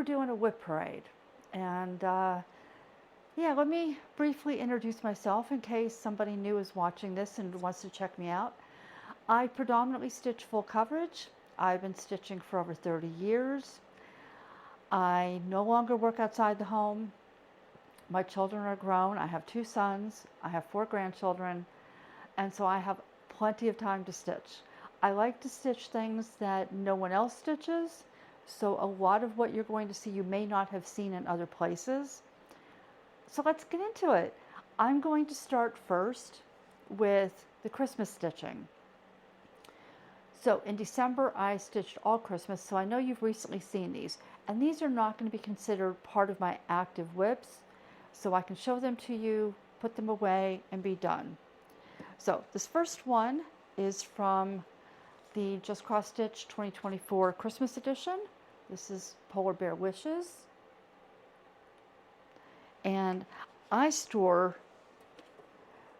were doing a WIP parade. And yeah, let me briefly introduce myself in case somebody new is watching this and wants to check me out. I predominantly stitch full coverage. I've been stitching for over 30 years. I no longer work outside the home. My children are grown. I have 2 sons. I have 4 grandchildren. And so I have plenty of time to stitch. I like to stitch things that no one else stitches. So a lot of what you're going to see you may not have seen in other places. So let's get into it. I'm going to start first with the Christmas stitching. So in December, I stitched all Christmas, so I know you've recently seen these. And these are not going to be considered part of my active WIPs, so I can show them to you, put them away, and be done. So this first one is from the Just Cross Stitch 2024 Christmas edition. This is Polar Bear Wishes. And I store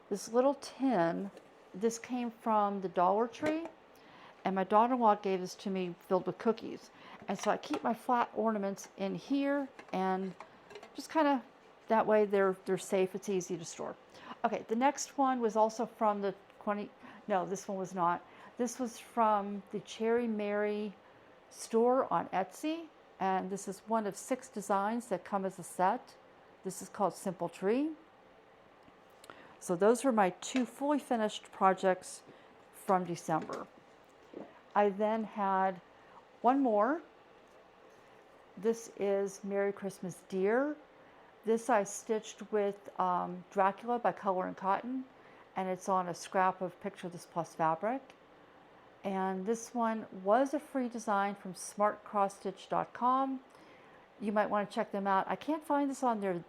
this little tin. This came from the Dollar Tree. And my daughter-in-law gave this to me filled with cookies. And so I keep my flat ornaments in here and just kind of, that way they're safe, it's easy to store. Okay, the next one was also from the no, this one was not. This was from the CherryMarryStore on Etsy. And this is one of 6 designs that come as a set. This is called Simple Tree. So those were my 2 fully finished projects from December. I then had one more. This is Merry Christmas Dear. This I stitched with Dracula by Color and Cotton, and it's on a scrap of Picture This Plus fabric. And this one was a free design from smartcrossstitch.com. You might want to check them out. I can't find this on their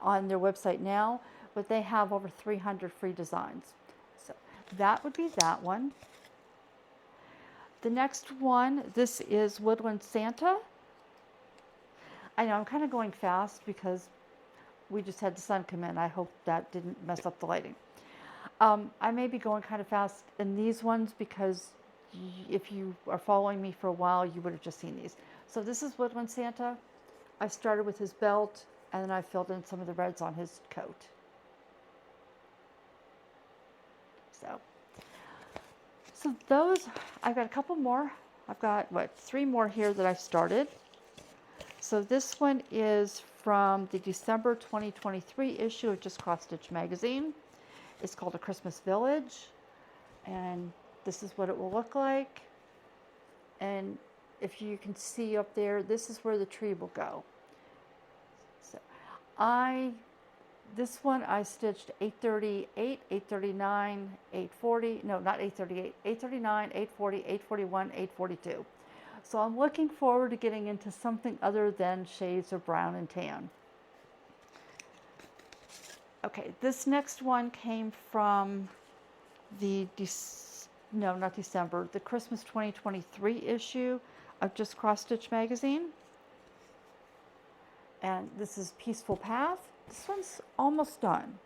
website now, but they have over 300 free designs. So that would be that one. The next one, this is Woodland Santa. I know I'm kind of going fast because we just had the sun come in. I hope that didn't mess up the lighting. I may be going kind of fast in these ones because if you are following me for a while, you would have just seen these. So this is Woodland Santa. I started with his belt and then I filled in some of the reds on his coat. So those, I've got a couple more. I've got, 3 more here that I started. So this one is from the December 2023 issue of Just Cross Stitch magazine. It's called A Christmas Village. And this is what it will look like. And if you can see up there, this is where the tree will go. So this one I stitched 838, 839, 840, no, not 838, 839, 840, 841, 842. So I'm looking forward to getting into something other than shades of brown and tan. Okay, this next one came from the, not December, the Christmas 2023 issue of Just Cross Stitch magazine. And this is Peaceful Path. This one's almost done.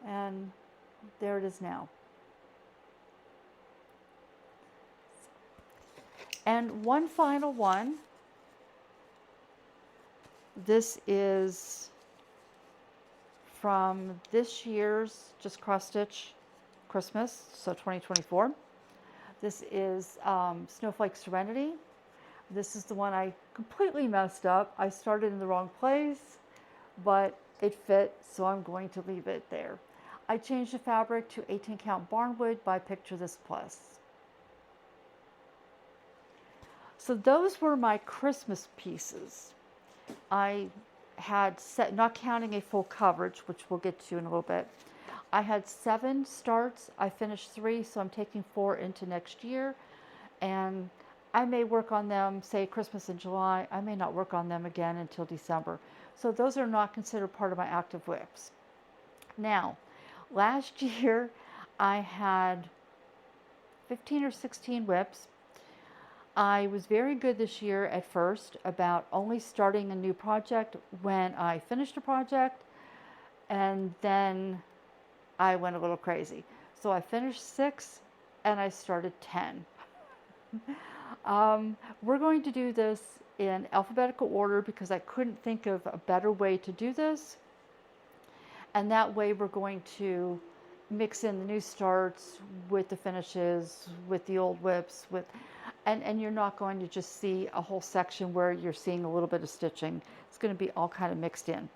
And there it is now. And one final one. This is from this year's Just Cross Stitch Christmas, so 2024. This is Snowflake Serenity. This is the one I completely messed up. I started in the wrong place, but it fit, so I'm going to leave it there. I changed the fabric to 18 count barnwood by Picture This Plus. So those were my Christmas pieces. I had set, not counting a full coverage, which we'll get to in a little bit. I had 7 starts. I finished 3, so I'm taking 4 into next year. And I may work on them, say Christmas in July. I may not work on them again until December. So those are not considered part of my active WIPs. Now, last year I had 15 or 16 WIPs. I was very good this year at first about only starting a new project when I finished a project, and then I went a little crazy. So I finished 6 and I started 10. We're going to do this in alphabetical order because I couldn't think of a better way to do this. And that way we're going to mix in the new starts with the finishes, with the old WIPs, and you're not going to just see a whole section where you're seeing a little bit of stitching. It's going to be all kind of mixed in.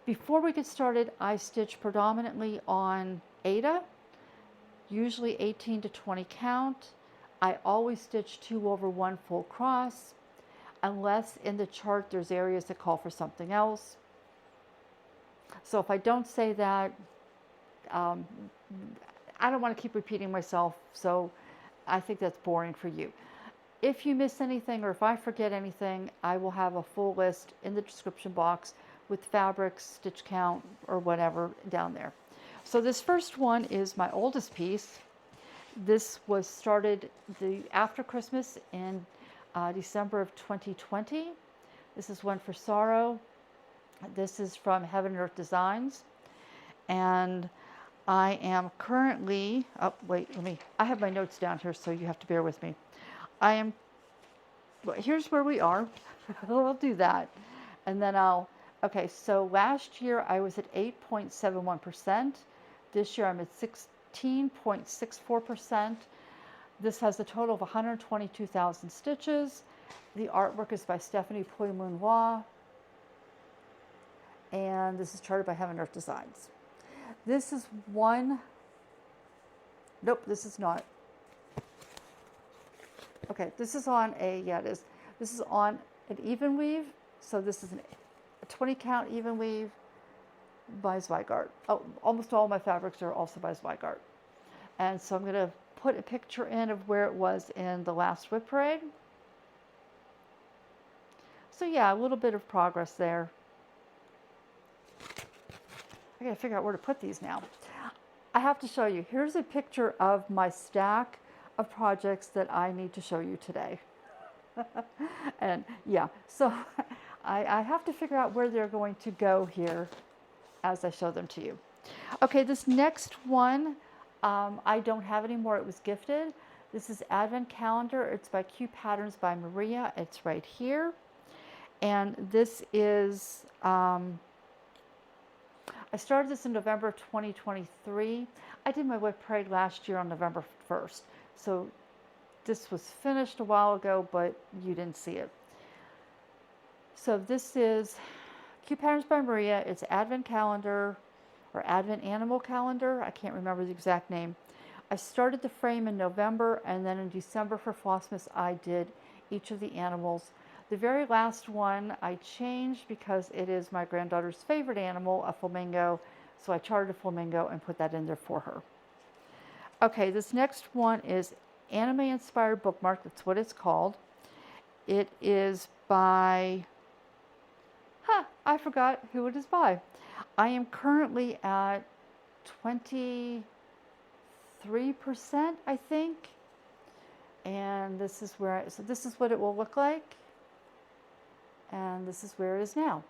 Before we get started, I stitch predominantly on aida, usually 18 to 20 count. I always stitch 2 over 1 full cross, unless in the chart there's areas that call for something else. So if I don't say that, I don't want to keep repeating myself, so I think that's boring for you. If you miss anything or if I forget anything, I will have a full list in the description box with fabrics, stitch count, or whatever down there. So this first one is my oldest piece. This was started after Christmas in December of 2020. This is one for Sorrow. This is from Heaven and Earth Designs. And I am currently, oh wait, I have my notes down here, so you have to bear with me. Here's where we are. I'll do that. And then okay, so last year I was at 8.71%. This year I'm at 16.64%. This has a total of 122,000 stitches. The artwork is by Stephanie Pouy-Mounois. And this is charted by Heaven and Earth Designs. This is one, nope, this is not. Okay, this is on yeah, it is. This is on an even weave. So this is a 20 count even weave by Zweigart. Oh, almost all my fabrics are also by Zweigart. And so I'm going to put a picture in of where it was in the last WIP Parade. So yeah, a little bit of progress there. I gotta figure out where to put these now. I have to show you. Here's a picture of my stack of projects that I need to show you today. And yeah, so I have to figure out where they're going to go here as I show them to you. Okay, this next one, I don't have anymore. It was gifted. This is Advent Calendar. It's by CutePatternsByMaria. It's right here. And this is, I started this in November 2023. I did my WIP Parade last year on November 1st. So this was finished a while ago, but you didn't see it. So this is CutePatternsByMaria. It's Advent Calendar or Advent Animal Calendar. I can't remember the exact name. I started the frame in November, and then in December for Flossmas, I did each of the animals. The very last one I changed because it is my granddaughter's favorite animal, a flamingo. So I charted a flamingo and put that in there for her. Okay, this next one is Anime Inspired Bookmark. That's what it's called. It is by, I forgot who it is by. I am currently at 23%, I think. And this is where, so this is what it will look like. And this is where it is now.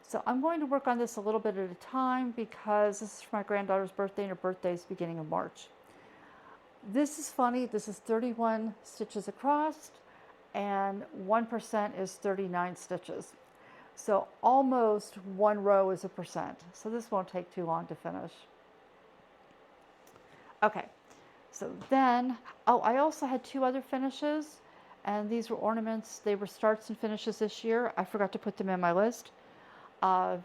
So I'm going to work on this a little bit at a time because this is for my granddaughter's birthday, and her birthday is beginning of March. This is funny. This is 31 stitches across, and 1% is 39 stitches. So almost one row is a percent. So this won't take too long to finish. Okay, so then, oh, I also had 2 other finishes. And these were ornaments. They were starts and finishes this year. I forgot to put them in my list. One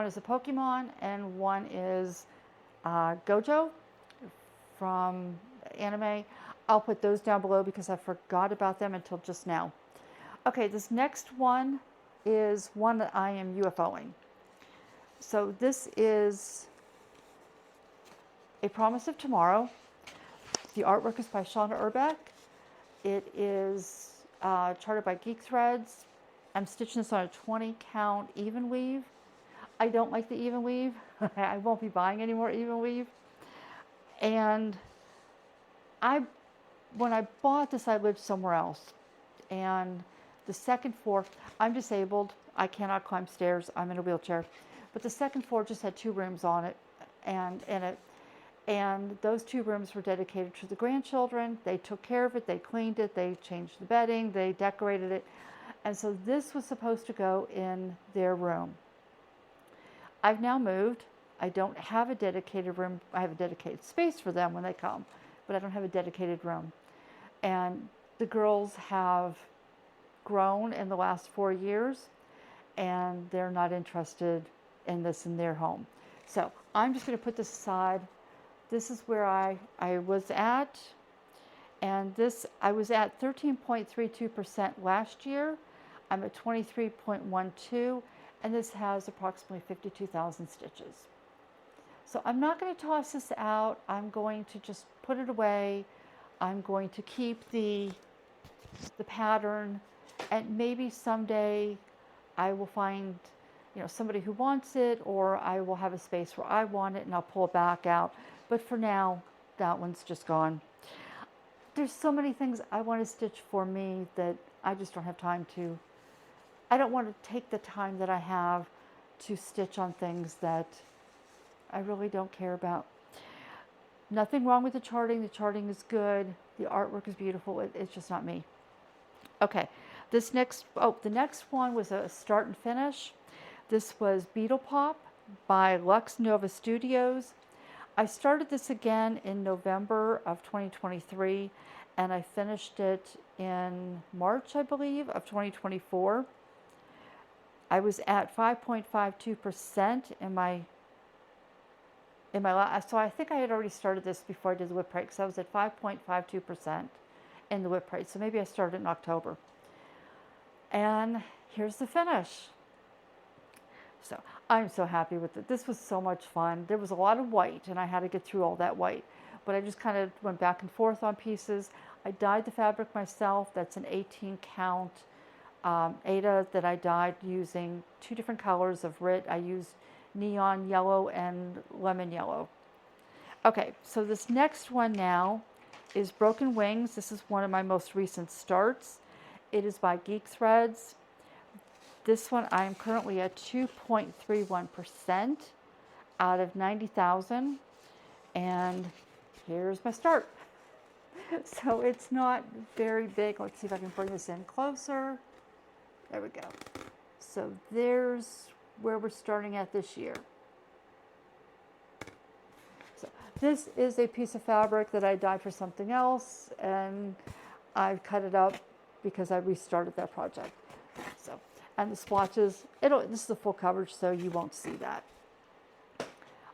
is a Pokemon, and one is Gojo from anime. I'll put those down below because I forgot about them until just now. Okay, this next one is one that I am UFOing. So this is A Promise of Tomorrow. The artwork is by Shauna Urbeck. It is charted by Geek Threads. I'm stitching this on a 20 count even weave. I don't like the even weave. I won't be buying any more even weave. And when I bought this, I lived somewhere else. And the second floor, I'm disabled. I cannot climb stairs. I'm in a wheelchair. But the second floor just had 2 rooms on it and in it. And those 2 rooms were dedicated to the grandchildren. They took care of it, they cleaned it, they changed the bedding, they decorated it. And so this was supposed to go in their room. I've now moved. I don't have a dedicated room. I have a dedicated space for them when they come, but I don't have a dedicated room. And the girls have grown in the last 4 years, and they're not interested in this in their home. So I'm just going to put this aside. This is where I was at, and this, I was at 13.32% last year. I'm at 23.12, and this has approximately 52,000 stitches. So I'm not going to toss this out. I'm going to just put it away. I'm going to keep the pattern, and maybe someday I will find, you know, somebody who wants it, or I will have a space where I want it and I'll pull it back out. But for now, that one's just gone. There's so many things I want to stitch for me that I just don't have time to. I don't want to take the time that I have to stitch on things that I really don't care about. Nothing wrong with the charting. The charting is good. The artwork is beautiful. It's just not me. Okay, the next one was a start and finish. This was Beetle Pop by LuxNovaStudios. I started this again in November of 2023, and I finished it in March, I believe, of 2024. I was at 5.52% in my last, so I think I had already started this before I did the WIP Parade, because I was at 5.52% in the WIP Parade, so maybe I started in October. And here's the finish. So I'm so happy with it. This was so much fun. There was a lot of white, and I had to get through all that white, but I just kind of went back and forth on pieces. I dyed the fabric myself. That's an 18 count aida that I dyed using 2 different colors of RIT. I used neon yellow and lemon yellow. Okay, so this next one now is Broken Wings. This is one of my most recent starts. It is by Geek Threads. This one I am currently at 2.31% out of 90,000, and here's my start. So it's not very big. Let's see if I can bring this in closer. There we go. So there's where we're starting at this year. So this is a piece of fabric that I dyed for something else, and I've cut it up because I restarted that project. So, and the swatches, this is the full coverage, so you won't see that.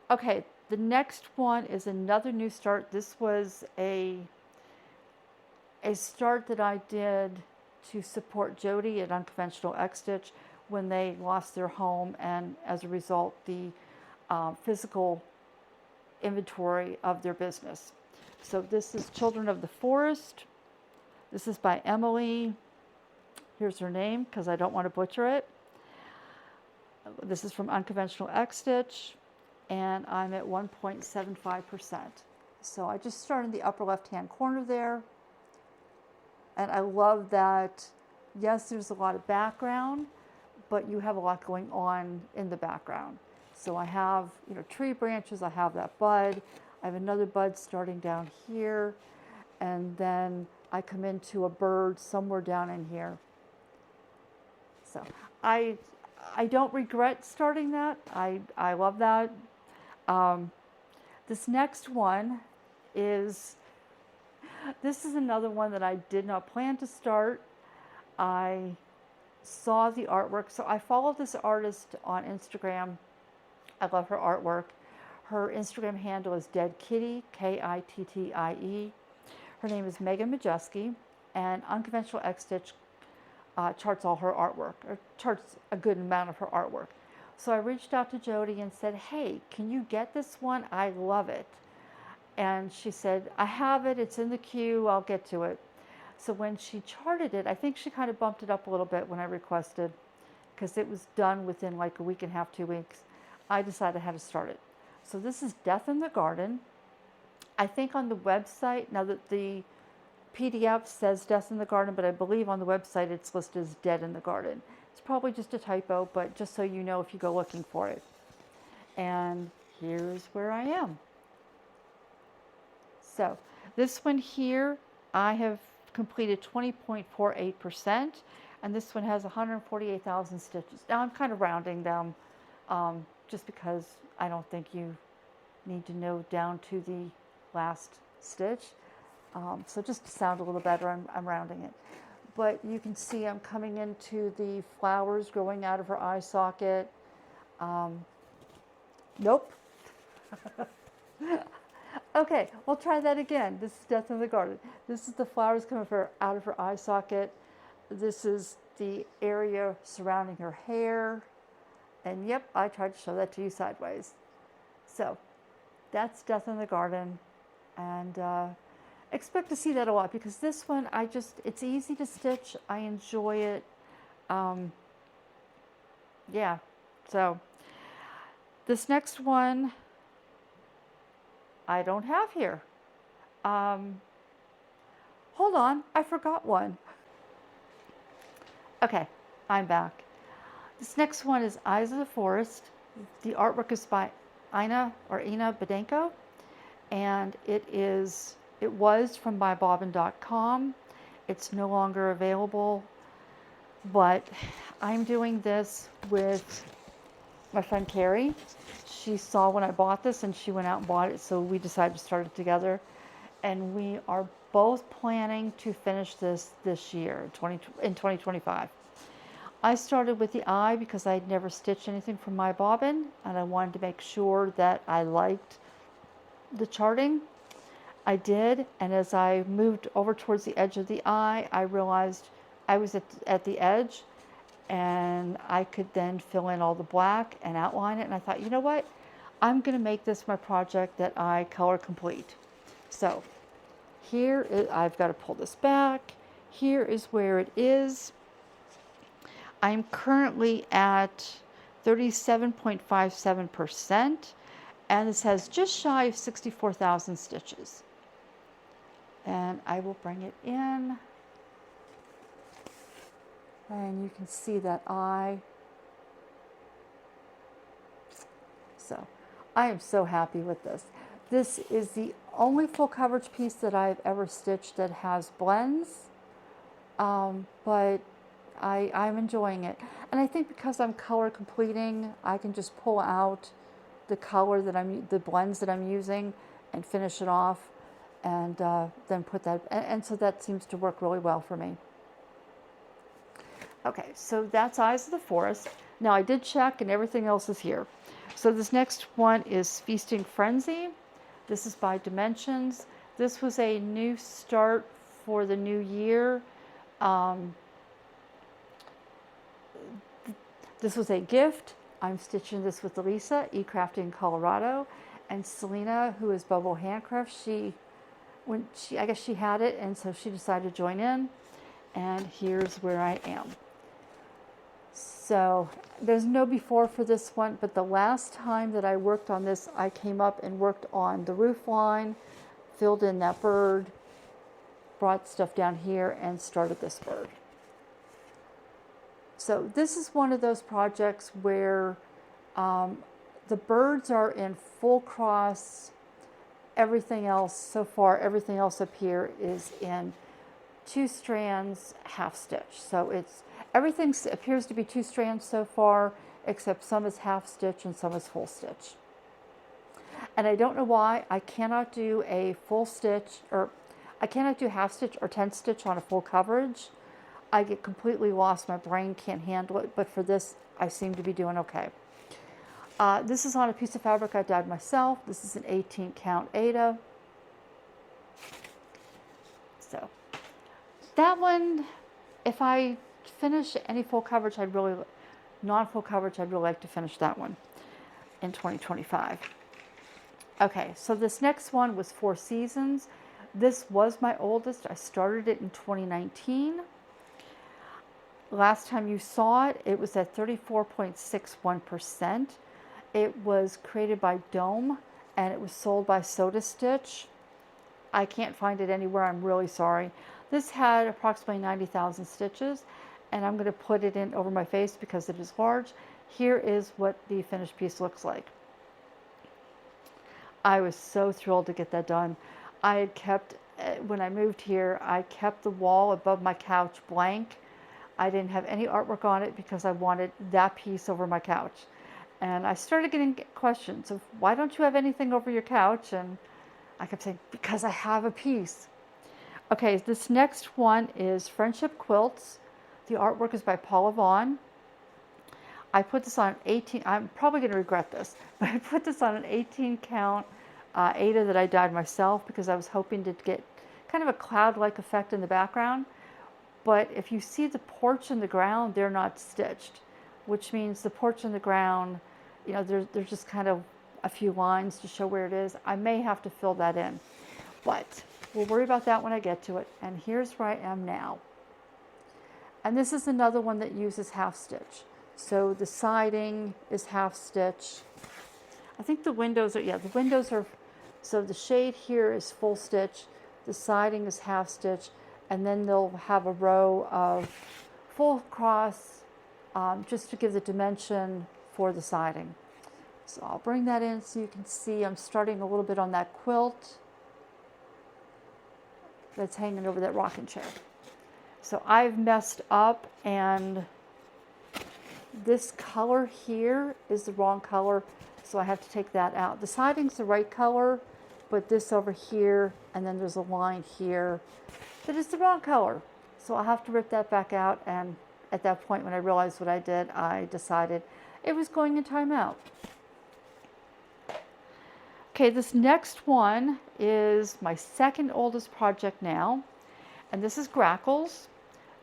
Okay, the next one is another new start. This was a start that I did to support Jody at UnconventionalXStitch when they lost their home, and as a result, the physical inventory of their business. So this is Children of the Forest. This is by Emily. Here's her name, because I don't want to butcher it. This is from UnconventionalXStitch, and I'm at 1.75%. So I just started in the upper left-hand corner there. And I love that, yes, there's a lot of background, but you have a lot going on in the background. So I have, you know, tree branches, I have that bud, I have another bud starting down here, and then I come into a bird somewhere down in here. So I don't regret starting that. I love that. This next one is, this is another one that I did not plan to start. I saw the artwork. So I follow this artist on Instagram. I love her artwork. Her Instagram handle is Dead Kitty, Kittie. Her name is Megan Majeski, and UnconventionalXStitch charts all her artwork, or charts a good amount of her artwork. So I reached out to Jody and said, hey, can you get this one? I love it. And she said, I have it, it's in the queue, I'll get to it. So when she charted it, I think she kind of bumped it up a little bit when I requested, because it was done within like a week and a half, 2 weeks. I decided how to start it. So this is Death in the Garden. I think on the website, now that the PDF says Death in the Garden, but I believe on the website it's listed as Dead in the Garden. It's probably just a typo, but just so you know if you go looking for it. And here's where I am. So this one here, I have completed 20.48%, and this one has 148,000 stitches. Now I'm kind of rounding them, just because I don't think you need to know down to the last stitch. So just to sound a little better, I'm rounding it. But you can see I'm coming into the flowers growing out of her eye socket. Nope. Okay, we'll try that again. This is Death in the Garden. This is the flowers coming out of her eye socket. This is the area surrounding her hair. And yep, I tried to show that to you sideways. So that's Death in the Garden. And expect to see that a lot, because this one, it's easy to stitch. I enjoy it. Yeah, so this next one, I don't have here. Hold on, I forgot one. Okay, I'm back. This next one is Eyes of the Forest. The artwork is by Ina Badenko, and it was from mybobbin.com. It's no longer available, but I'm doing this with my friend Carrie. She saw when I bought this and she went out and bought it, so we decided to start it together. And we are both planning to finish this year, in 2025. I started with the eye because I'd never stitched anything from my bobbin, and I wanted to make sure that I liked the charting. I did, and as I moved over towards the edge of the eye, I realized I was at the edge, and I could then fill in all the black and outline it. And I thought, you know what? I'm going to make this my project that I color complete. So I've got to pull this back. Here is where it is. I'm currently at 37.57%, and this has just shy of 64,000 stitches. And I will bring it in, and you can see that eye. So I am so happy with this. This is the only full coverage piece that I've ever stitched that has blends, but I'm enjoying it. And I think because I'm color completing, I can just pull out the the blends that I'm using and finish it off, and then put that, and so that seems to work really well for me. Okay, so that's Eyes of the Forest. Now I did check and everything else is here. So this next one is Feasting Frenzy. This is by Dimensions. This was a new start for the new year. This was a gift. I'm stitching this with Elisa, eCrafting Colorado, and Selena, who is Bubble Handcraft. I guess she had it, and so she decided to join in. And here's where I am. So there's no before for this one, but the last time that I worked on this, I came up and worked on the roof line, filled in that bird, brought stuff down here, and started this bird. So this is one of those projects where the birds are in full cross. Everything else, so far, everything else up here is in 2 strands, half stitch. So everything appears to be 2 strands so far, except some is half stitch and some is full stitch. And I don't know why I cannot do a full stitch, or I cannot do half stitch or 10 stitch on a full coverage. I get completely lost. My brain can't handle it. But for this, I seem to be doing okay. This is on a piece of fabric I dyed myself. This is an 18 count Aida. So that one, if I finish any full coverage, non-full coverage, I'd really like to finish that one in 2025. Okay, so this next one was 4 Seasons. This was my oldest. I started it in 2019. Last time you saw it, it was at 34.61%. It was created by Dome, and it was sold by Soda Stitch. I can't find it anywhere. I'm really sorry. This had approximately 90,000 stitches, and I'm going to put it in over my face because it is large. Here is what the finished piece looks like. I was so thrilled to get that done. I had kept, when I moved here, I kept the wall above my couch blank. I didn't have any artwork on it because I wanted that piece over my couch. And I started getting questions of, why don't you have anything over your couch? And I kept saying, because I have a piece. Okay, this next one is Friendship Quilts. The artwork is by Paula Vaughn. I put this on 18, I'm probably going to regret this, but I put this on an 18 count aida that I dyed myself because I was hoping to get kind of a cloud-like effect in the background. But if you see the porch and the ground, they're not stitched, which means the porch and the ground, you know, there's just kind of a few lines to show where it is. I may have to fill that in, but we'll worry about that when I get to it. And here's where I am now. And this is another one that uses half stitch. So the siding is half stitch. I think the windows are, yeah, the windows are, so the shade here is full stitch, the siding is half stitch, and then they'll have a row of full cross just to give the dimension for the siding. So I'll bring that in so you can see I'm starting a little bit on that quilt that's hanging over that rocking chair. So I've messed up, and this color here is the wrong color, so I have to take that out. The siding's the right color, but this over here, and then there's a line here that is the wrong color. So I'll have to rip that back out, and at that point when I realized what I did, I decided it was going in timeout. Okay, this next one is my second oldest project now, and this is Grackles.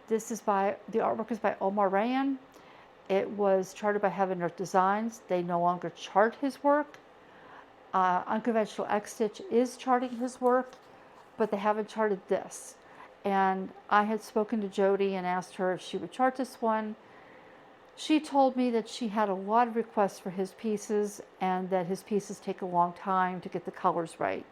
This is by, the artwork is by Omar Rayan. It was charted by Heaven Earth Designs. They no longer chart his work. UnconventionalXStitch is charting his work, but they haven't charted this. And I had spoken to Jody and asked her if she would chart this one. She told me that she had a lot of requests for his pieces and that his pieces take a long time to get the colors right.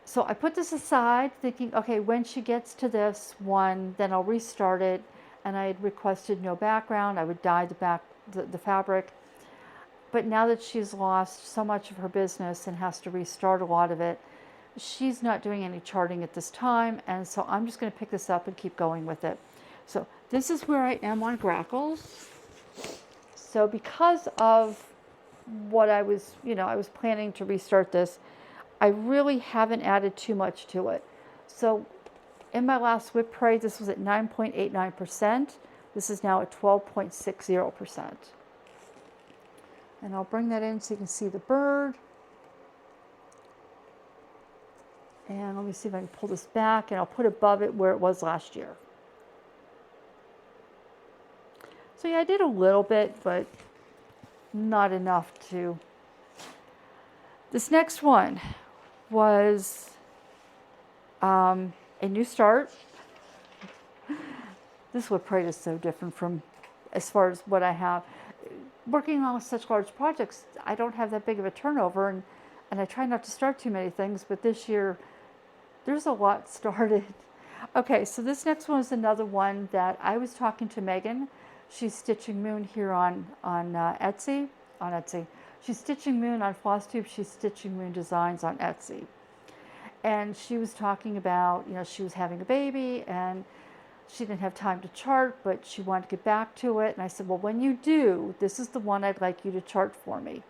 So I put this aside thinking, okay, when she gets to this one, then I'll restart it. And I had requested no background. I would dye the fabric. But now that she's lost so much of her business and has to restart a lot of it, she's not doing any charting at this time. And so I'm just going to pick this up and keep going with it. So this is where I am on Grackles. So because of what I was, I was planning to restart this, I really haven't added too much to it. So in my last WIP Parade, this was at 9.89%. This is now at 12.60%. And I'll bring that in so you can see the bird. And let me see if I can pull this back, and I'll put above it where it was last year. So yeah, I did a little bit, but not enough to. This next one was a new start. This WIP Parade is so different from as far as what I have. Working on such large projects, I don't have that big of a turnover, and I try not to start too many things, but this year there's a lot started. Okay, so this next one is another one that I was talking to Megan. She's stitching Moon here on Etsy. She's stitching Moon on floss tube. She's stitching Moon designs on Etsy. And she was talking about, she was having a baby and she didn't have time to chart, but she wanted to get back to it. And I said, well, when you do, this is the one I'd like you to chart for me.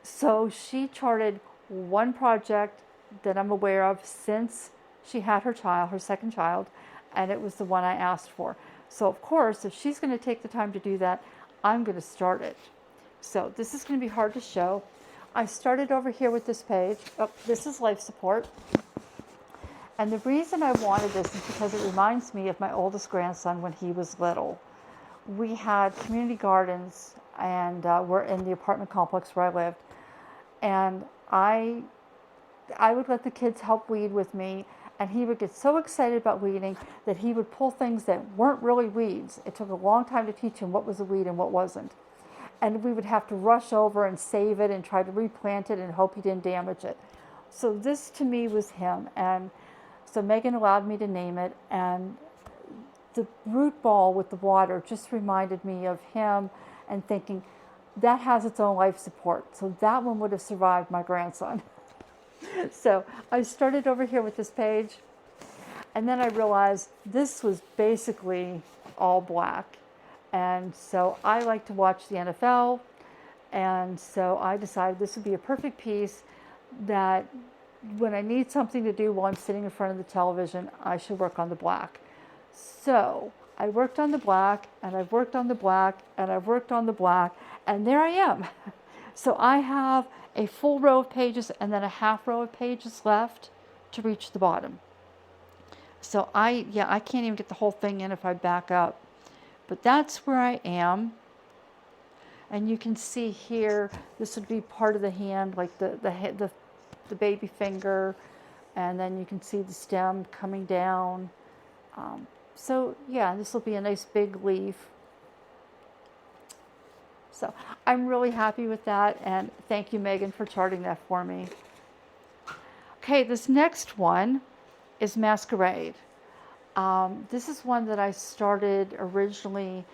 So she charted one project that I'm aware of since she had her child, her second child, and it was the one I asked for. So of course, if she's going to take the time to do that, I'm going to start it. So this is going to be hard to show. I started over here with this page. Oh, this is life support. And the reason I wanted this is because it reminds me of my oldest grandson when he was little. We had community gardens, and we're in the apartment complex where I lived. And I would let the kids help weed with me, and he would get so excited about weeding that he would pull things that weren't really weeds. It took a long time to teach him what was a weed and what wasn't. And we would have to rush over and save it and try to replant it and hope he didn't damage it. So this to me was him. And so Megan allowed me to name it, and the root ball with the water just reminded me of him and thinking that has its own life support. So that one would have survived my grandson. So I started over here with this page, and then I realized this was basically all black. And so I like to watch the NFL, and so I decided this would be a perfect piece that when I need something to do while I'm sitting in front of the television, I should work on the black. So I worked on the black, and I've worked on the black, and I've worked on the black, and there I am. So I have a full row of pages and then a half row of pages left to reach the bottom. So I can't even get the whole thing in if I back up. But that's where I am. And you can see here, this would be part of the hand, like the baby finger. And then you can see the stem coming down. So yeah, this will be a nice big leaf. So I'm really happy with that, and thank you, Megan, for charting that for me. Okay, this next one is Masquerade. This is one that I started originally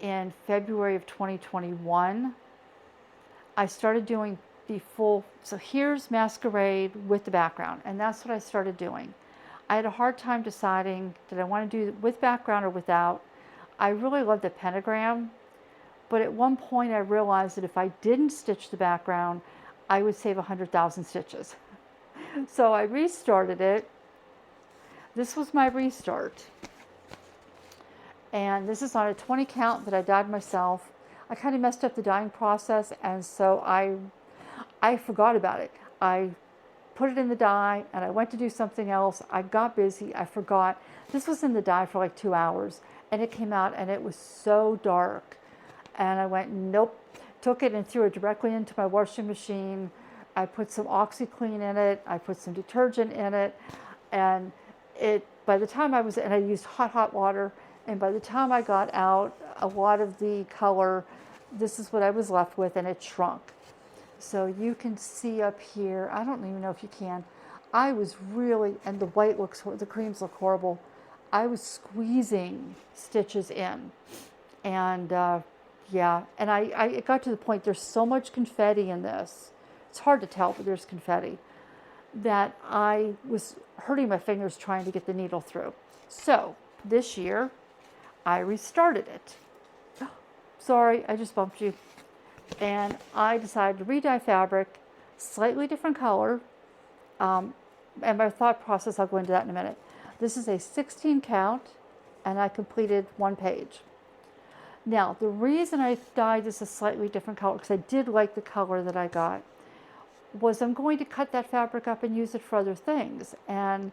in February of 2021. I started doing the full, so here's Masquerade with the background, and that's what I started doing. I had a hard time deciding, did I want to do it with background or without? I really love the pentagram. But at one point I realized that if I didn't stitch the background, I would save 100,000 stitches. So I restarted it. This was my restart. And this is on a 20 count that I dyed myself. I kind of messed up the dyeing process, and so I forgot about it. I put it in the dye and I went to do something else. I got busy, I forgot. This was in the dye for like 2 hours, and it came out and it was so dark. And I went, nope, took it and threw it directly into my washing machine. I put some OxyClean in it. I put some detergent in it. And by the time I used hot water. And by the time I got out a lot of the color, this is what I was left with, and it shrunk. So you can see up here, I don't even know if you can. I was really, and the white looks, the creams look horrible. I was squeezing stitches in. And, yeah, and it got to the point, there's so much confetti in this. It's hard to tell, but there's confetti. That I was hurting my fingers trying to get the needle through. So, this year, I restarted it. Sorry, I just bumped you. And I decided to re-dye fabric, slightly different color. And my thought process, I'll go into that in a minute. This is a 16 count, and I completed one page. Now, the reason I dyed this a slightly different color, because I did like the color that I got, was I'm going to cut that fabric up and use it for other things. And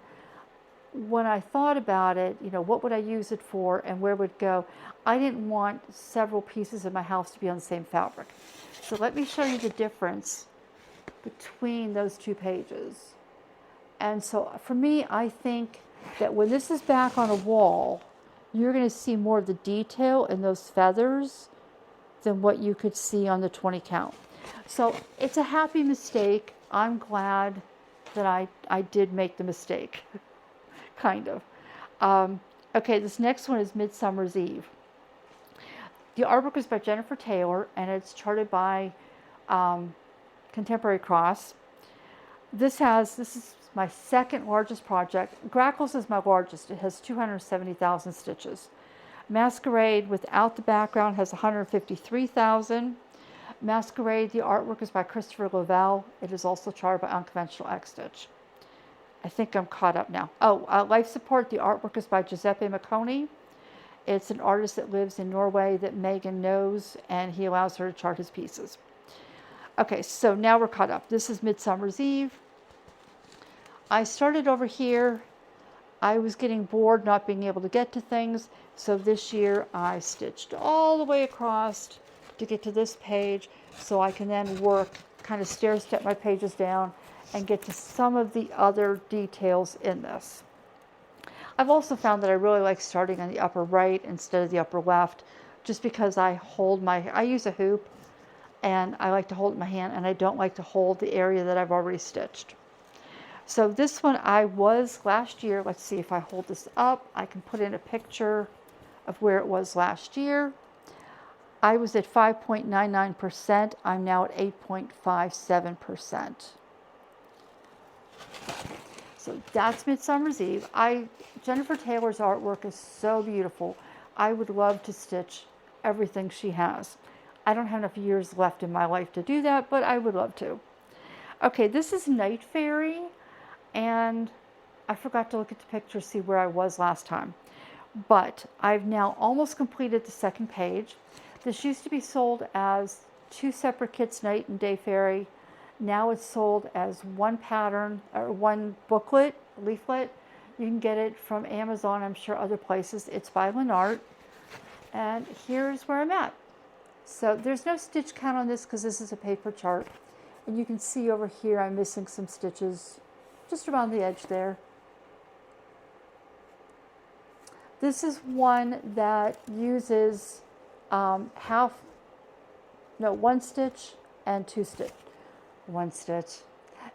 when I thought about it, you know, what would I use it for and where would it go? I didn't want several pieces in my house to be on the same fabric. So let me show you the difference between those two pages. And so for me, I think that when this is back on a wall, you're going to see more of the detail in those feathers than what you could see on the 20 count. So it's a happy mistake. I'm glad that I did make the mistake, kind of. Okay, this next one is Midsummer's Eve. The artwork is by Jennifer Taylor, and it's charted by Contemporary Cross. This is my second largest project. Grackles is my largest. It has 270,000 stitches. Masquerade without the background has 153,000. Masquerade, the artwork is by Christopher Lavelle. It is also charted by UnconventionalXStitch. I think I'm caught up now. Life Support, the artwork is by Giuseppe Macconi. It's an artist that lives in Norway that Megan knows, and he allows her to chart his pieces. Okay, so now we're caught up. This is Midsummer's Eve. I started over here. I was getting bored not being able to get to things, so this year I stitched all the way across to get to this page so I can then work, kind of stair-step my pages down and get to some of the other details in this. I've also found that I really like starting on the upper right instead of the upper left, just because I use a hoop and I like to hold it in my hand, and I don't like to hold the area that I've already stitched. So this one I was last year. Let's see if I hold this up. I can put in a picture of where it was last year. I was at 5.99%. I'm now at 8.57%. So that's Midsummer's Eve. Jennifer Taylor's artwork is so beautiful. I would love to stitch everything she has. I don't have enough years left in my life to do that, but I would love to. Okay, this is Night Fairy, and I forgot to look at the picture, see where I was last time. But I've now almost completed the second page. This used to be sold as 2 separate kits, Night and Day Fairy. Now it's sold as one pattern, or one booklet, leaflet. You can get it from Amazon, I'm sure other places. It's by Lennart. And here's where I'm at. So there's no stitch count on this because this is a paper chart. And you can see over here I'm missing some stitches just around the edge there. This is one that uses one stitch and 2 stitch. One stitch.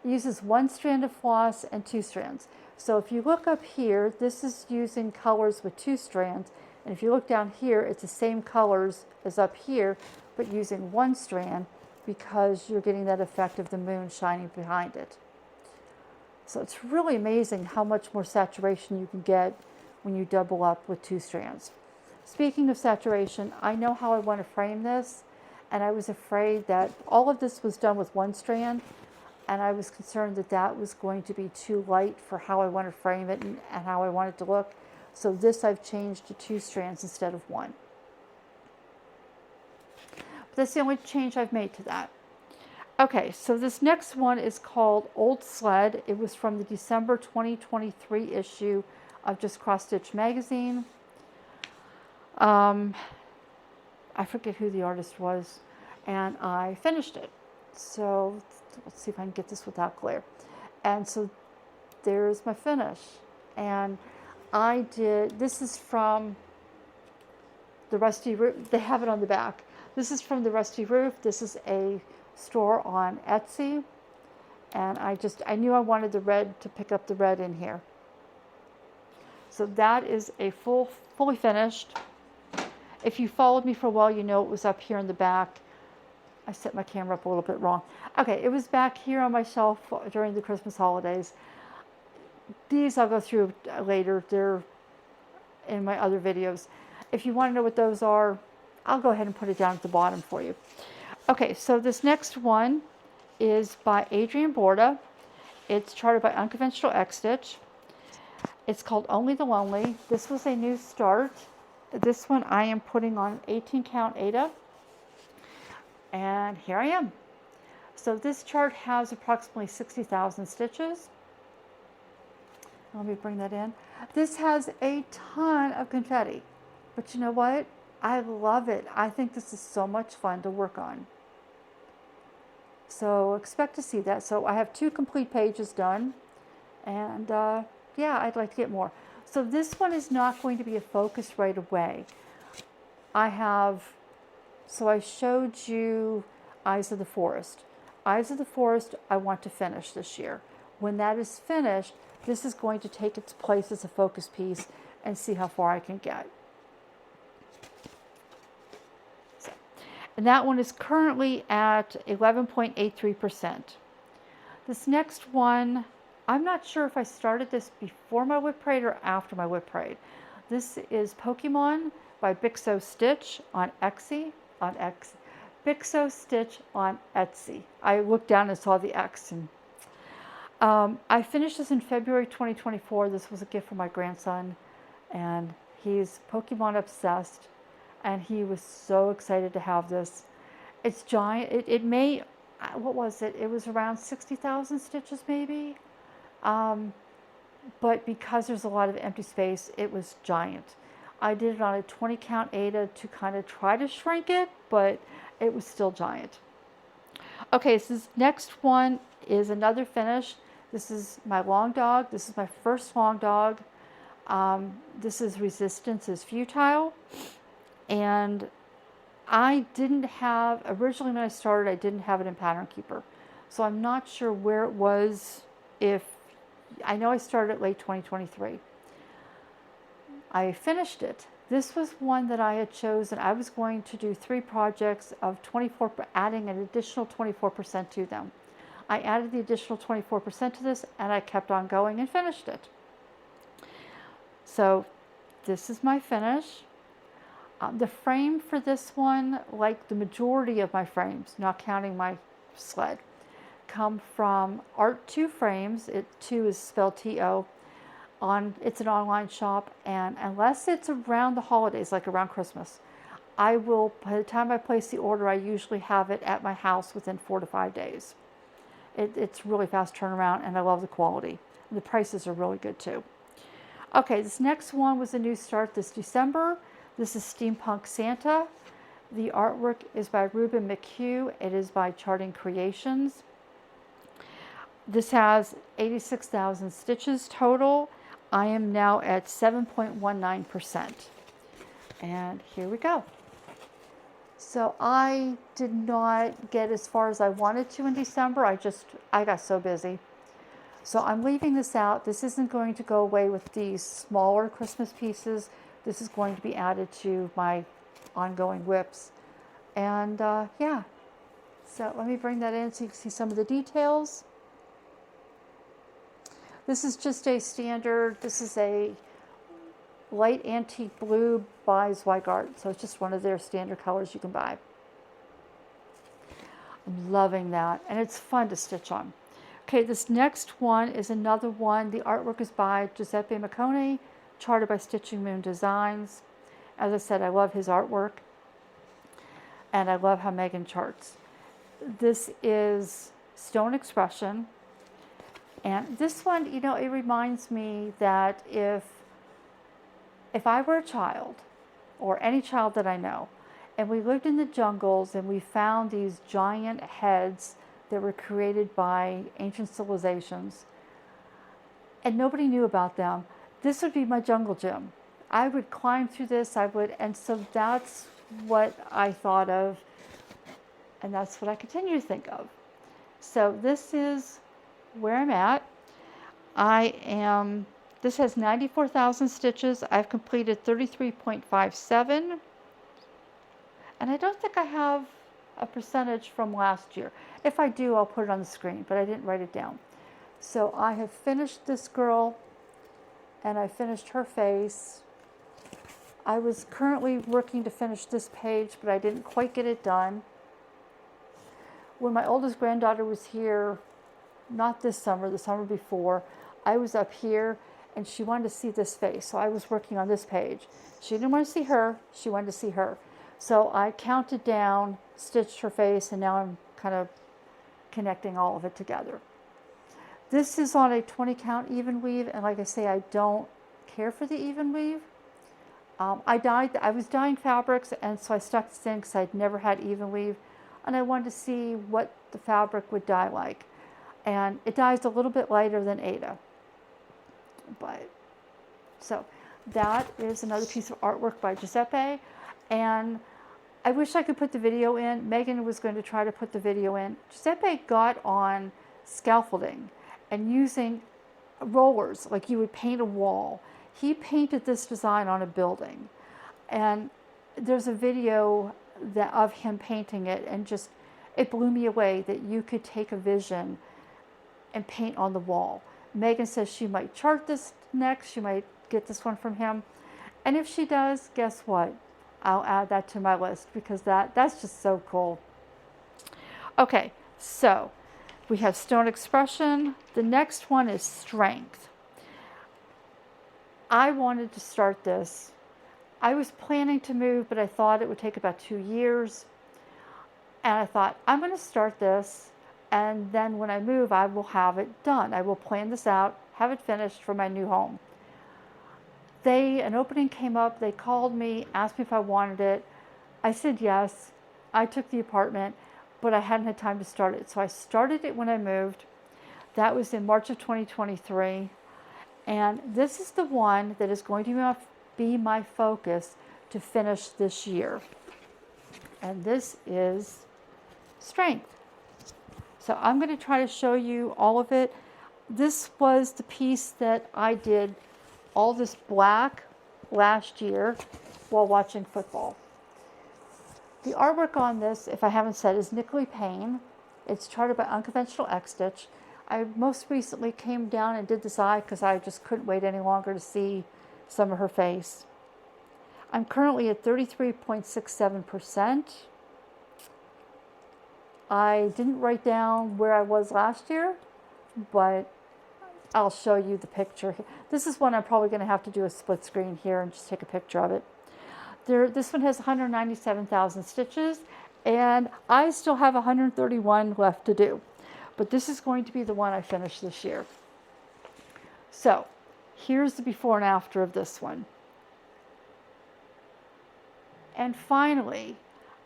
It uses 1 strand of floss and 2 strands. So if you look up here, this is using colors with 2 strands. And if you look down here, it's the same colors as up here, but using 1 strand because you're getting that effect of the moon shining behind it. So it's really amazing how much more saturation you can get when you double up with 2 strands. Speaking of saturation, I know how I want to frame this, and I was afraid that all of this was done with 1 strand, and I was concerned that that was going to be too light for how I want to frame it and how I want it to look. So this I've changed to 2 strands instead of 1. But that's the only change I've made to that. Okay, so this next one is called Old Sled. It was from the December 2023 issue of Just Cross Stitch magazine. I forget who the artist was, and I finished it. So let's see if I can get this without glare. And so there's my finish. And this is from the Rusty Roof. They have it on the back. This is from the Rusty Roof. This is a store on Etsy. And I knew I wanted the red to pick up the red in here. So that is a fully finished. If you followed me for a while, you know it was up here in the back. I set my camera up a little bit wrong. Okay, it was back here on my shelf during the Christmas holidays. These I'll go through later. They're in my other videos. If you want to know what those are, I'll go ahead and put it down at the bottom for you. Okay, so this next one is by Adrian Borda. It's charted by UnconventionalXStitch. It's called Only the Lonely. This was a new start. This one I am putting on 18 count aida. And here I am. So this chart has approximately 60,000 stitches. Let me bring that in. This has a ton of confetti. But you know what? I love it. I think this is so much fun to work on. So expect to see that. So I have 2 complete pages done. And yeah, I'd like to get more. So this one is not going to be a focus right away. So I showed you Eyes of the Forest. Eyes of the Forest I want to finish this year. When that is finished, this is going to take its place as a focus piece and see how far I can get. So, and that one is currently at 11.83%. This next one, I'm not sure if I started this before my WIP Parade or after my WIP Parade. This is Pokemon by Bixostitch on Etsy. Bixostitch on Etsy. I looked down and saw the X. And I finished this in February 2024. This was a gift from my grandson, and he's Pokemon obsessed, and he was so excited to have this. It's giant. It may, what was it? It was around 60,000 stitches maybe. But because there's a lot of empty space, it was giant. I did it on a 20 count aida to kind of try to shrink it, but it was still giant. Okay, so this next one is another finish. This is my long dog. This is my first long dog. This is Resistance's Futile. And I didn't have, originally when I started, I didn't have it in Pattern Keeper. So I'm not sure where it was. I know I started late 2023. I finished it. This was one that I had chosen. I was going to do 3 projects of 24, adding an additional 24% to them. I added the additional 24% to this, and I kept on going and finished it. So this is my finish. The frame for this one, like the majority of my frames, not counting my sled, come from Art2 Frames. 2 is spelled T-O. It's an online shop, and unless it's around the holidays, like around Christmas, I will, by the time I place the order, I usually have it at my house within 4 to 5 days. It's really fast turnaround, and I love the quality. And the prices are really good too. Okay, this next one was a new start this December. This is Steampunk Santa. The artwork is by Ruben McHugh. It is by Charting Creations. This has 86,000 stitches total. I am now at 7.19%. And here we go. So I did not get as far as I wanted to in December. I got so busy. So I'm leaving this out. This isn't going to go away with these smaller Christmas pieces. This is going to be added to my ongoing WIPs. And yeah, so let me bring that in so you can see some of the details. This is just a standard, this is a light antique blue by Zweigart. So it's just one of their standard colors you can buy. I'm loving that, and it's fun to stitch on. Okay, this next one is another one. The artwork is by Giuseppe Maccone, charted by Stitching Moon Designs. As I said, I love his artwork, and I love how Megan charts. This is Stone Expression, and this one, you know, it reminds me that if I were a child, or any child that I know, and we lived in the jungles and we found these giant heads that were created by ancient civilizations, and nobody knew about them, this would be my jungle gym. I would climb through this, and so that's what I thought of, and that's what I continue to think of. So this is where I'm at. This has 94,000 stitches. I've completed 33.57, and I don't think I have a percentage from last year. If I do, I'll put it on the screen, but I didn't write it down. So I have finished this girl, and I finished her face. I was currently working to finish this page, but I didn't quite get it done. When my oldest granddaughter was here, not this summer, the summer before, I was up here, and she wanted to see this face, so I was working on this page. She didn't want to see her, she wanted to see her. So I counted down, stitched her face, and now I'm kind of connecting all of it together. This is on a 20 count even weave, and like I say, I don't care for the even weave. I was dyeing fabrics, and so I stuck this in because I'd never had even weave, and I wanted to see what the fabric would dye like. And it dyes a little bit lighter than Aida. But so that is another piece of artwork by Giuseppe, and I wish I could put the video in. Megan was going to try to put the video in. Giuseppe got on scaffolding and using rollers like you would paint a wall. He painted this design on a building, and there's a video of him painting it, and just it blew me away that you could take a vision and paint on the wall. Megan says she might chart this next. She might get this one from him. And if she does, guess what? I'll add that to my list because that's just so cool. Okay, so we have Stone Expression. The next one is Strength. I wanted to start this. I was planning to move, but I thought it would take about 2 years. And I thought, I'm going to start this, and then when I move, I will have it done. I will plan this out, have it finished for my new home. An opening came up, they called me, asked me if I wanted it. I said yes. I took the apartment, but I hadn't had time to start it. So I started it when I moved. That was in March of 2023. And this is the one that is going to be my focus to finish this year. And this is Strength. So I'm going to try to show you all of it. This was the piece that I did all this black last year while watching football. The artwork on this, if I haven't said, is Nickley Payne. It's charted by UnconventionalXStitch. I most recently came down and did this eye because I just couldn't wait any longer to see some of her face. I'm currently at 33.67%. I didn't write down where I was last year, but I'll show you the picture. This is one I'm probably going to have to do a split screen here and just take a picture of it. This one has 197,000 stitches, and I still have 131 left to do. But this is going to be the one I finish this year. So, here's the before and after of this one. And finally,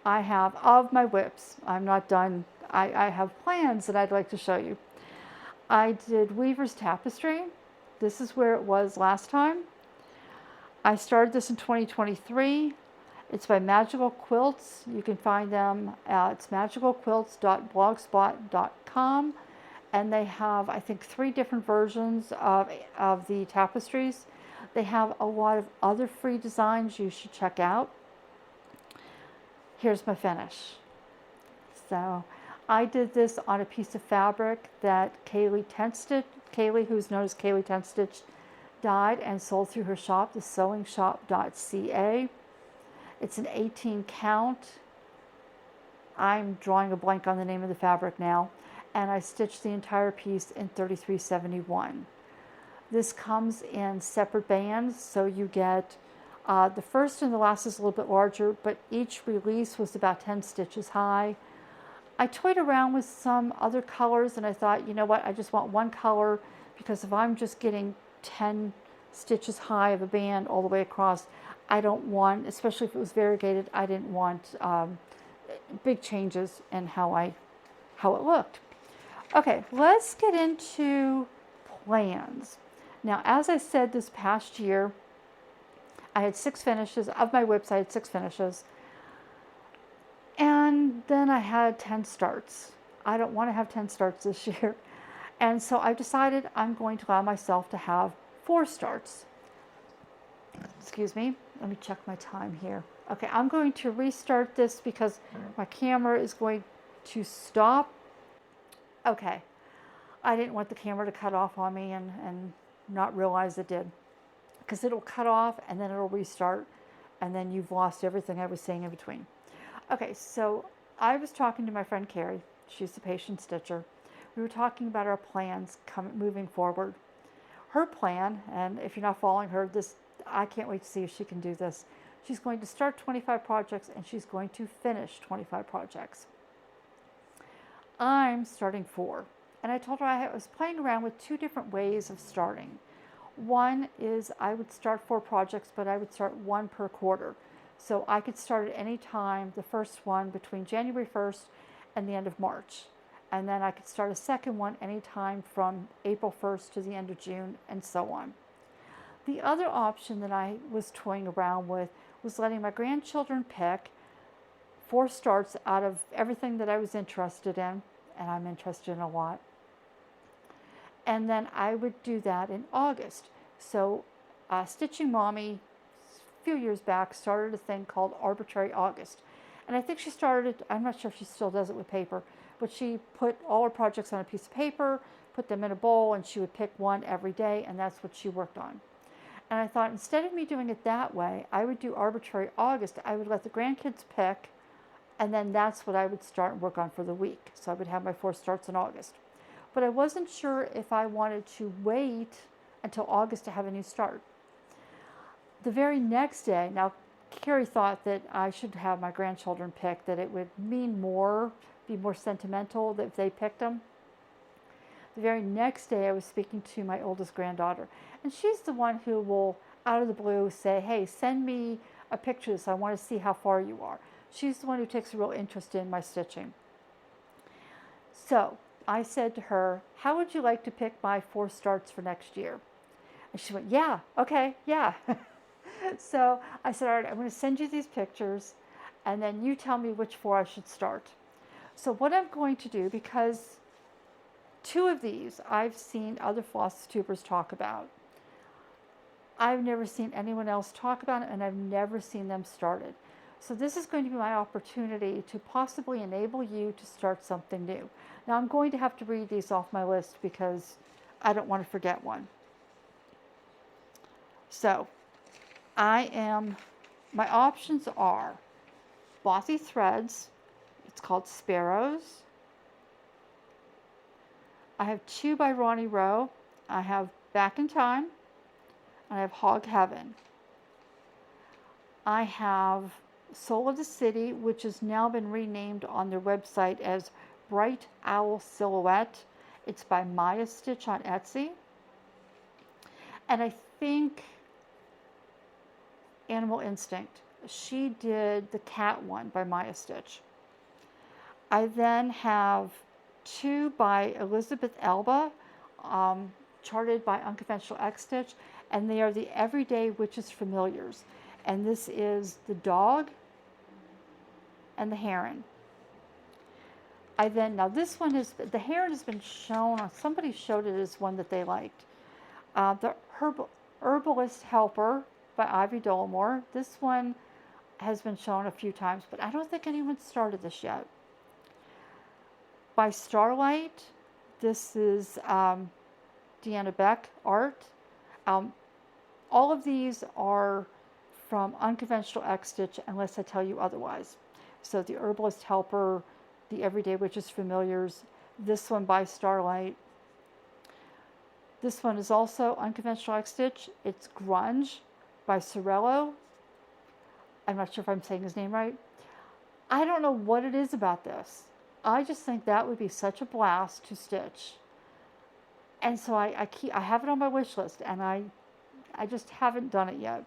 I have, of my WIPs, I'm not done, I have plans that I'd like to show you. I did Weaver's Tapestry. This is where it was last time. I started this in 2023. It's by Magical Quilts. You can find them at magicalquilts.blogspot.com. And they have, I think, 3 different versions of the tapestries. They have a lot of other free designs you should check out. Here's my finish. So I did this on a piece of fabric that Kaylee, who's known as Kaylee Tenstitch, dyed and sold through her shop, the sewingshop.ca. It's an 18 count. I'm drawing a blank on the name of the fabric now. And I stitched the entire piece in 3371. This comes in separate bands, so you get the first and the last is a little bit larger, but each release was about 10 stitches high. I toyed around with some other colors, and I thought, you know what, I just want one color, because if I'm just getting 10 stitches high of a band all the way across, I don't want, especially if it was variegated, I didn't want big changes in how it looked. Okay, let's get into plans. Now, as I said, this past year, I had 6 finishes. Of my WIPs, I had 6 finishes. And then I had 10 starts. I don't want to have 10 starts this year. And so I decided I'm going to allow myself to have 4 starts. Excuse me. Let me check my time here. Okay, I'm going to restart this because my camera is going to stop. Okay. I didn't want the camera to cut off on me and not realize it did. Because it'll cut off and then it'll restart, and then you've lost everything I was saying in between. Okay, so I was talking to my friend Carrie. She's the patient stitcher. We were talking about our plans moving forward. Her plan, and if you're not following her, I can't wait to see if she can do this. She's going to start 25 projects and she's going to finish 25 projects. I'm starting 4. And I told her I was playing around with 2 different ways of starting. One is I would start 4 projects, but I would start 1 per quarter. So I could start at any time, the first one between January 1st and the end of March. And then I could start a second one anytime from April 1st to the end of June, and so on. The other option that I was toying around with was letting my grandchildren pick 4 starts out of everything that I was interested in, and I'm interested in a lot. And then I would do that in August. So Stitching Mommy, a few years back, started a thing called Arbitrary August. And I think she started, I'm not sure if she still does it with paper, but she put all her projects on a piece of paper, put them in a bowl, and she would pick one every day, and that's what she worked on. And I thought, instead of me doing it that way, I would do Arbitrary August. I would let the grandkids pick, and then that's what I would start and work on for the week. So I would have my 4 starts in August. But I wasn't sure if I wanted to wait until August to have a new start. The very next day, now Carrie thought that I should have my grandchildren pick, that it would mean more, be more sentimental that if they picked them. The very next day I was speaking to my oldest granddaughter, and she's the one who will, out of the blue, say, hey, send me a picture of this. I want to see how far you are. She's the one who takes a real interest in my stitching. So I said to her, how would you like to pick my 4 starts for next year? And she went, yeah, okay, yeah. So I said, all right, I'm going to send you these pictures, and then you tell me which 4 I should start. So what I'm going to do, because 2 of these I've seen other floss tubers talk about. I've never seen anyone else talk about it, and I've never seen them started. So this is going to be my opportunity to possibly enable you to start something new. Now I'm going to have to read these off my list because I don't want to forget one. So my options are Bossy Threads, it's called Sparrows. I have 2 by Ronnie Rowe. I have Back in Time, and I have Hog Heaven. I have Soul of the City, which has now been renamed on their website as Bright Owl Silhouette. It's by Maya Stitch on Etsy. And I think Animal Instinct. She did the cat one by Maya Stitch. I then have 2 by Elizabeth Elba, charted by UnconventionalXStitch, and they are the Everyday Witches Familiars. And this is the dog and the heron. Now this one is, the heron has been shown, somebody showed it as one that they liked. The Herbalist Helper by Ivy Dollamore. This one has been shown a few times, but I don't think anyone started this yet. By Starlight, this is Deanna Beck art. All of these are from UnconventionalXStitch unless I tell you otherwise. So the Herbalist Helper, the Everyday Witches Familiars, this one by Starlight. This one is also UnconventionalXStitch. It's Grunge by Sorello. I'm not sure if I'm saying his name right. I don't know what it is about this. I just think that would be such a blast to stitch. And so I have it on my wish list, and I just haven't done it yet.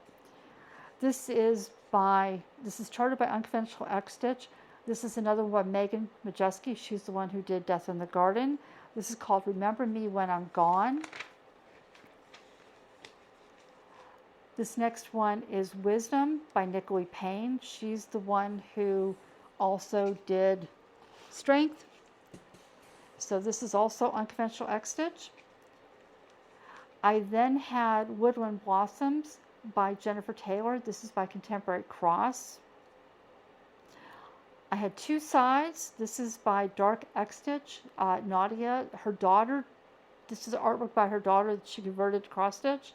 This is charted by UnconventionalXStitch. This is another one by Megan Majeski. She's the one who did Death in the Garden. This is called Remember Me When I'm Gone. This next one is Wisdom by Nicole Payne. She's the one who also did Strength. So this is also UnconventionalXStitch. I then had Woodland Blossoms by Jennifer Taylor. This is by Contemporary Cross. I had 2 sides. This is by Dark X-Stitch. Nadia, her daughter, this is artwork by her daughter that she converted to cross stitch.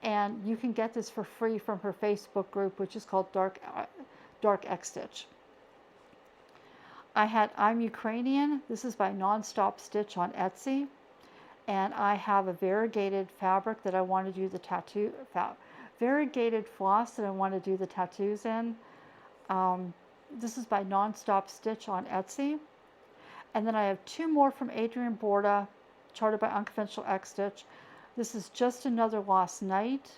And you can get this for free from her Facebook group, which is called Dark X-Stitch. I had I'm Ukrainian. This is by Nonstop Stitch on Etsy. And I have a variegated fabric that I want to do the tattoo, variegated floss that I want to do the tattoos in. This is by Nonstop Stitch on Etsy. And then I have 2 more from Adrian Borda, charted by UnconventionalXStitch. This is Just Another Lost Night.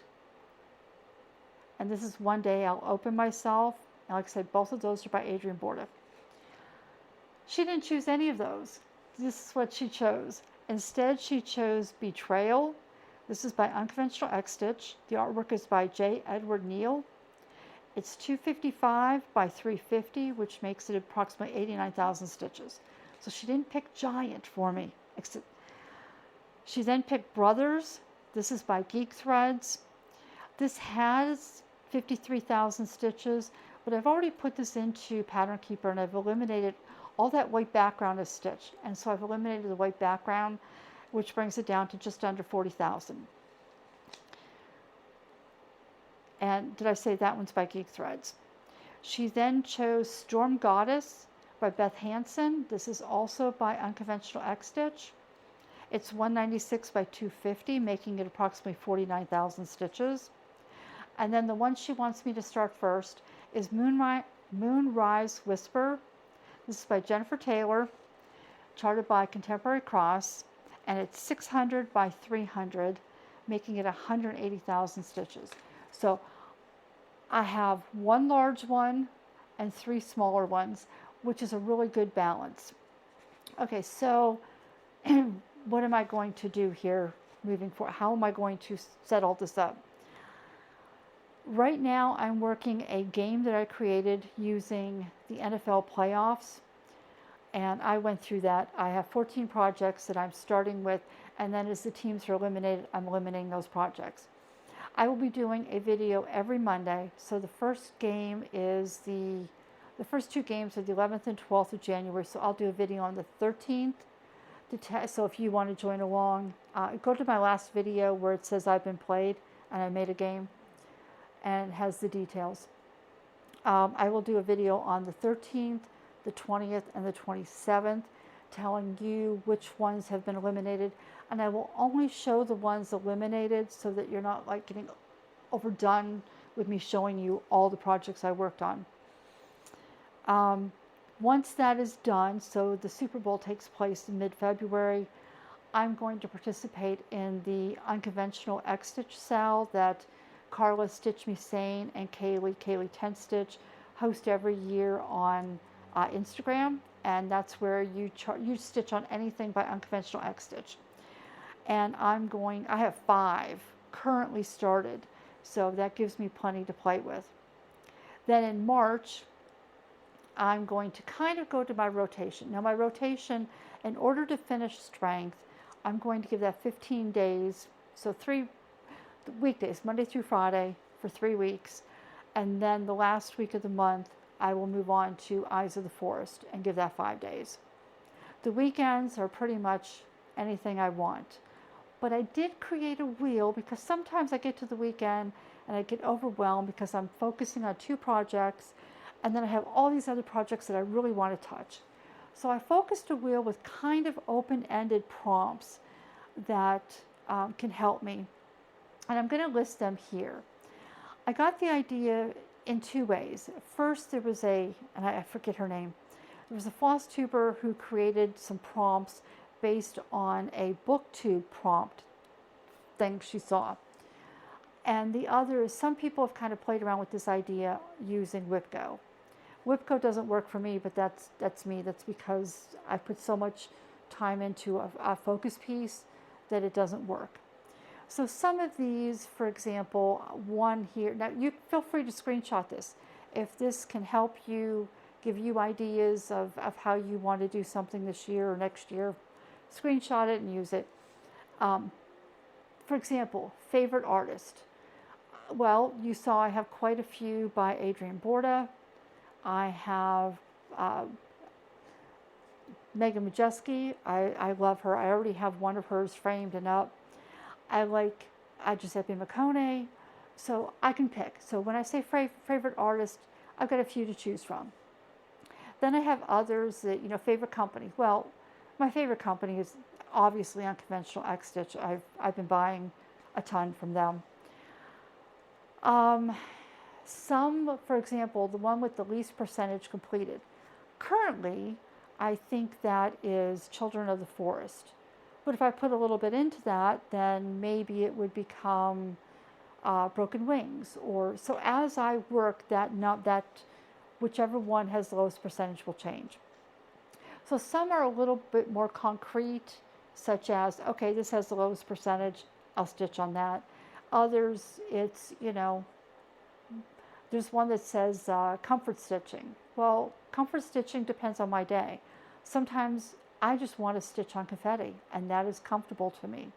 And this is One Day I'll Open Myself. And like I said, both of those are by Adrian Borda. She didn't choose any of those. This is what she chose. Instead, she chose Betrayal. This is by UnconventionalXStitch. The artwork is by J. Edward Neal. It's 255 by 350, which makes it approximately 89,000 stitches. So she didn't pick Giant for me. She then picked Brothers. This is by Geek Threads. This has 53,000 stitches, but I've already put this into Pattern Keeper and I've eliminated all that white background is stitched. And so I've eliminated the white background, which brings it down to just under 40,000. And did I say that one's by Geek Threads? She then chose Storm Goddess by Beth Hansen. This is also by UnconventionalXStitch. It's 196 by 250, making it approximately 49,000 stitches. And then the one she wants me to start first is Moonrise Whisper. This is by Jennifer Taylor, charted by Contemporary Cross, and it's 600 by 300, making it 180,000 stitches. So I have 1 large one and 3 smaller ones, which is a really good balance. Okay, so what am I going to do here moving forward? How am I going to set all this up? Right now, I'm working a game that I created using the NFL playoffs, and I went through that. I have 14 projects that I'm starting with, and then as the teams are eliminated, I'm eliminating those projects. I will be doing a video every Monday. So the first game is the first two games are the 11th and 12th of January. So I'll do a video on the 13th. So if you want to join along, go to my last video where it says I've been played and I made a game and it has the details. I will do a video on the 13th, the 20th, and the 27th telling you which ones have been eliminated. And I will only show the ones eliminated so that you're not like getting overdone with me showing you all the projects I worked on. Once that is done, so the Super Bowl takes place in mid-February, I'm going to participate in the UnconventionalXStitch sale that Carla Stitch Me Sane and Kaylee 10Stitch host every year on Instagram, and that's where you stitch on anything by UnconventionalXStitch. And I have 5 currently started, so that gives me plenty to play with. Then in March, I'm going to kind of go to my rotation. Now my rotation, in order to finish strength, I'm going to give that 15 days, so 3 weekdays, Monday through Friday for 3 weeks. And then the last week of the month, I will move on to Eyes of the Forest and give that 5 days. The weekends are pretty much anything I want. But I did create a wheel because sometimes I get to the weekend and I get overwhelmed because I'm focusing on 2 projects and then I have all these other projects that I really want to touch. So I focused a wheel with kind of open-ended prompts that can help me. And I'm going to list them here. I got the idea in 2 ways. First, there was and I forget her name, there was a floss tuber who created some prompts based on a booktube prompt thing she saw. And the other is some people have kind of played around with this idea using WIPGo. WIPGo doesn't work for me, but that's me. That's because I put so much time into a focus piece that it doesn't work. So some of these, for example, one here, now you feel free to screenshot this. If this can help you, give you ideas of how you want to do something this year or next year, screenshot it and use it. For example, favorite artist. Well, you saw I have quite a few by Adrienne Borda. I have Megan Majeski. I love her. I already have one of hers framed and up. I like Giuseppe Maccone, so I can pick. So when I say favorite artist, I've got a few to choose from. Then I have others that, favorite company. Well, my favorite company is obviously UnconventionalXStitch. I've been buying a ton from them. Some, for example, the one with the least percentage completed. Currently, I think that is Children of the Forest. But if I put a little bit into that, then maybe it would become Broken Wings. So as I work, that whichever one has the lowest percentage will change. So some are a little bit more concrete, such as, okay, this has the lowest percentage, I'll stitch on that. Others, it's, there's one that says comfort stitching. Well, comfort stitching depends on my day. Sometimes I just want to stitch on confetti, and that is comfortable to me.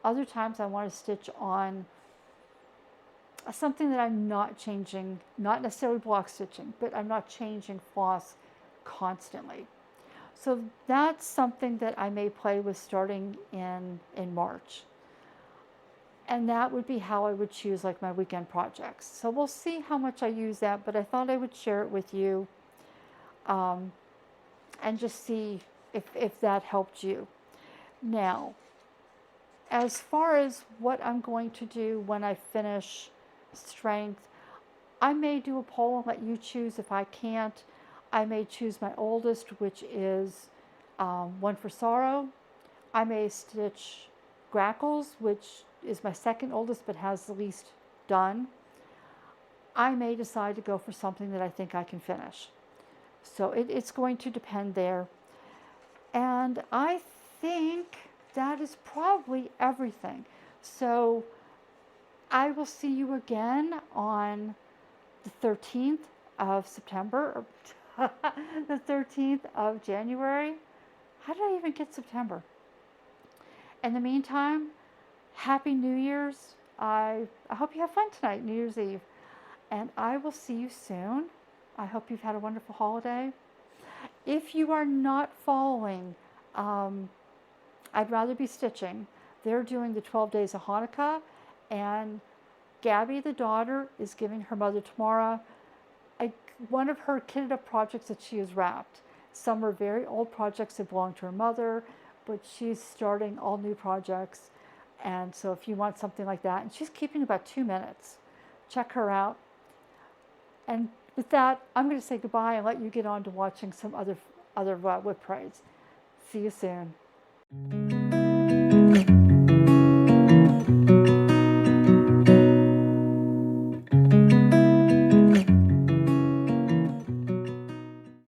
Other times I want to stitch on something that I'm not changing, not necessarily block stitching, but I'm not changing floss constantly. So that's something that I may play with starting in March. And that would be how I would choose like my weekend projects. So we'll see how much I use that, but I thought I would share it with you and just see if that helped you. Now, as far as what I'm going to do when I finish strength, I may do a poll and let you choose. If I can't, I may choose my oldest, which is One for Sorrow. I may stitch Grackles, which is my second oldest but has the least done. I may decide to go for something that I think I can finish. So it's going to depend there. And I think that is probably everything. So I will see you again on the 13th of September, or the 13th of January. How did I even get September? In the meantime, Happy New Year's. I hope you have fun tonight, New Year's Eve. And I will see you soon. I hope you've had a wonderful holiday. If you are not following, I'd Rather Be Stitching. They're doing the 12 days of Hanukkah, and Gabby, the daughter, is giving her mother Tamara one of her kitted up projects that she has wrapped. Some are very old projects that belong to her mother, but she's starting all new projects. And so if you want something like that, and she's keeping about 2 minutes, check her out. And with that, I'm going to say goodbye and let you get on to watching some other WIP Parades. See you soon.